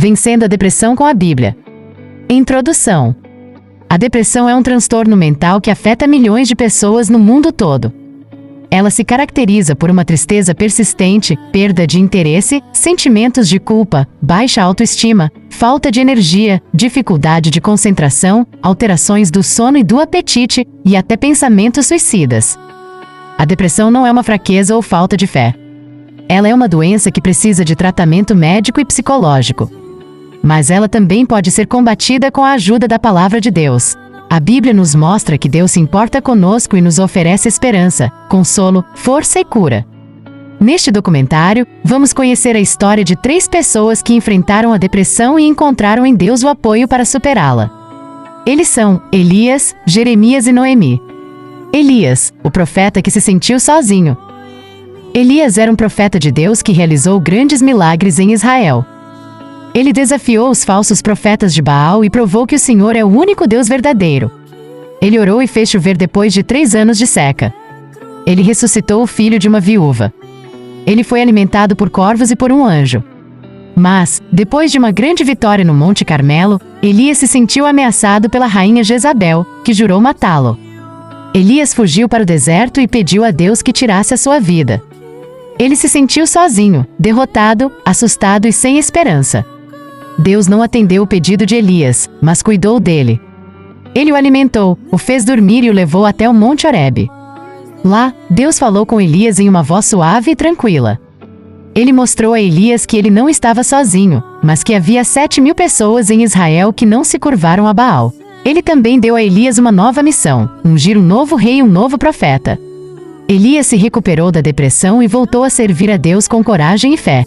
Vencendo a depressão com a Bíblia. Introdução. A depressão é um transtorno mental que afeta milhões de pessoas no mundo todo. Ela se caracteriza por uma tristeza persistente, perda de interesse, sentimentos de culpa, baixa autoestima, falta de energia, dificuldade de concentração, alterações do sono e do apetite, e até pensamentos suicidas. A depressão não é uma fraqueza ou falta de fé. Ela é uma doença que precisa de tratamento médico e psicológico. Mas ela também pode ser combatida com a ajuda da Palavra de Deus. A Bíblia nos mostra que Deus se importa conosco e nos oferece esperança, consolo, força e cura. Neste documentário, vamos conhecer a história de 3 pessoas que enfrentaram a depressão e encontraram em Deus o apoio para superá-la. Eles são Elias, Jeremias e Noemi. Elias, o profeta que se sentiu sozinho. Elias era um profeta de Deus que realizou grandes milagres em Israel. Ele desafiou os falsos profetas de Baal e provou que o Senhor é o único Deus verdadeiro. Ele orou e fez chover depois de 3 anos de seca. Ele ressuscitou o filho de uma viúva. Ele foi alimentado por corvos e por um anjo. Mas, depois de uma grande vitória no Monte Carmelo, Elias se sentiu ameaçado pela rainha Jezabel, que jurou matá-lo. Elias fugiu para o deserto e pediu a Deus que tirasse a sua vida. Ele se sentiu sozinho, derrotado, assustado e sem esperança. Deus não atendeu o pedido de Elias, mas cuidou dele. Ele o alimentou, o fez dormir e o levou até o Monte Horebe. Lá, Deus falou com Elias em uma voz suave e tranquila. Ele mostrou a Elias que ele não estava sozinho, mas que havia 7.000 pessoas em Israel que não se curvaram a Baal. Ele também deu a Elias uma nova missão, ungir um novo rei e um novo profeta. Elias se recuperou da depressão e voltou a servir a Deus com coragem e fé.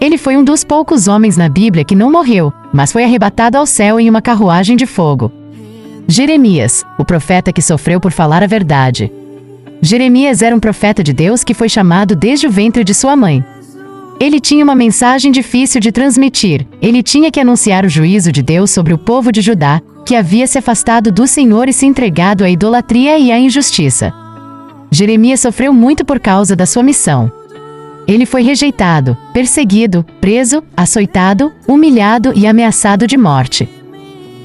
Ele foi um dos poucos homens na Bíblia que não morreu, mas foi arrebatado ao céu em uma carruagem de fogo. Jeremias, o profeta que sofreu por falar a verdade. Jeremias era um profeta de Deus que foi chamado desde o ventre de sua mãe. Ele tinha uma mensagem difícil de transmitir. Ele tinha que anunciar o juízo de Deus sobre o povo de Judá, que havia se afastado do Senhor e se entregado à idolatria e à injustiça. Jeremias sofreu muito por causa da sua missão. Ele foi rejeitado, perseguido, preso, açoitado, humilhado e ameaçado de morte.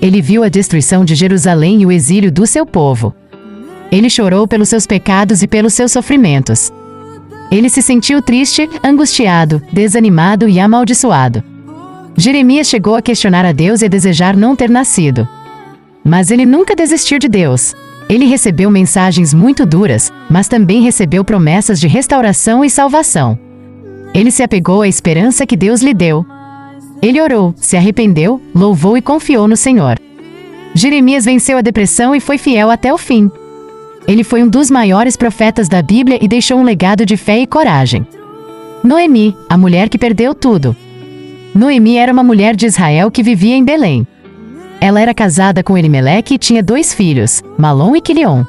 Ele viu a destruição de Jerusalém e o exílio do seu povo. Ele chorou pelos seus pecados e pelos seus sofrimentos. Ele se sentiu triste, angustiado, desanimado e amaldiçoado. Jeremias chegou a questionar a Deus e a desejar não ter nascido. Mas ele nunca desistiu de Deus. Ele recebeu mensagens muito duras, mas também recebeu promessas de restauração e salvação. Ele se apegou à esperança que Deus lhe deu. Ele orou, se arrependeu, louvou e confiou no Senhor. Jeremias venceu a depressão e foi fiel até o fim. Ele foi um dos maiores profetas da Bíblia e deixou um legado de fé e coragem. Noemi, a mulher que perdeu tudo. Noemi era uma mulher de Israel que vivia em Belém. Ela era casada com Elimeleque e tinha 2 filhos, Malom e Quilion.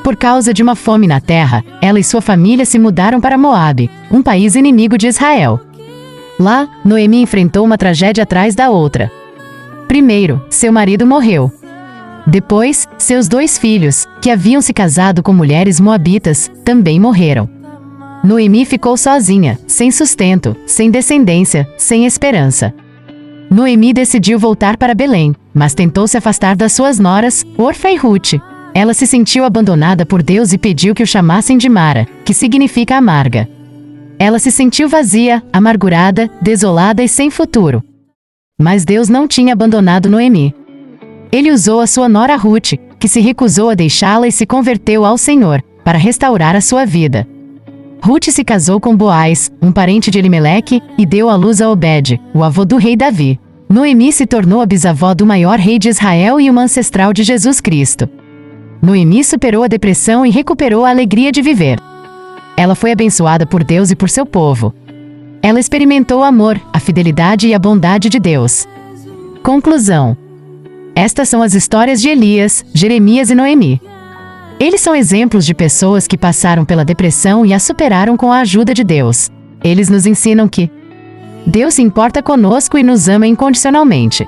Por causa de uma fome na terra, ela e sua família se mudaram para Moabe, um país inimigo de Israel. Lá, Noemi enfrentou uma tragédia atrás da outra. Primeiro, seu marido morreu. Depois, seus 2 filhos, que haviam se casado com mulheres moabitas, também morreram. Noemi ficou sozinha, sem sustento, sem descendência, sem esperança. Noemi decidiu voltar para Belém, mas tentou se afastar das suas noras, Orfa e Ruth. Ela se sentiu abandonada por Deus e pediu que o chamassem de Mara, que significa amarga. Ela se sentiu vazia, amargurada, desolada e sem futuro. Mas Deus não tinha abandonado Noemi. Ele usou a sua nora Ruth, que se recusou a deixá-la e se converteu ao Senhor, para restaurar a sua vida. Ruth se casou com Boaz, um parente de Elimeleque, e deu à luz a Obed, o avô do rei Davi. Noemi se tornou a bisavó do maior rei de Israel e uma ancestral de Jesus Cristo. Noemi superou a depressão e recuperou a alegria de viver. Ela foi abençoada por Deus e por seu povo. Ela experimentou o amor, a fidelidade e a bondade de Deus. Conclusão. Estas são as histórias de Elias, Jeremias e Noemi. Eles são exemplos de pessoas que passaram pela depressão e a superaram com a ajuda de Deus. Eles nos ensinam que Deus se importa conosco e nos ama incondicionalmente.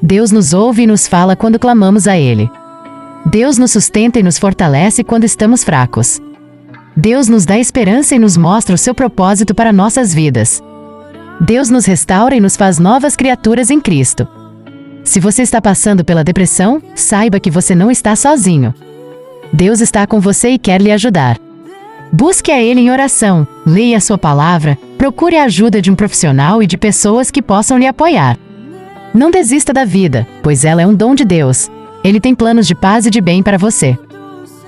Deus nos ouve e nos fala quando clamamos a Ele. Deus nos sustenta e nos fortalece quando estamos fracos. Deus nos dá esperança e nos mostra o seu propósito para nossas vidas. Deus nos restaura e nos faz novas criaturas em Cristo. Se você está passando pela depressão, saiba que você não está sozinho. Deus está com você e quer lhe ajudar. Busque a Ele em oração, leia a sua palavra, procure a ajuda de um profissional e de pessoas que possam lhe apoiar. Não desista da vida, pois ela é um dom de Deus. Ele tem planos de paz e de bem para você.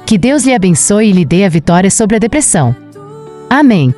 Que Deus lhe abençoe e lhe dê a vitória sobre a depressão. Amém.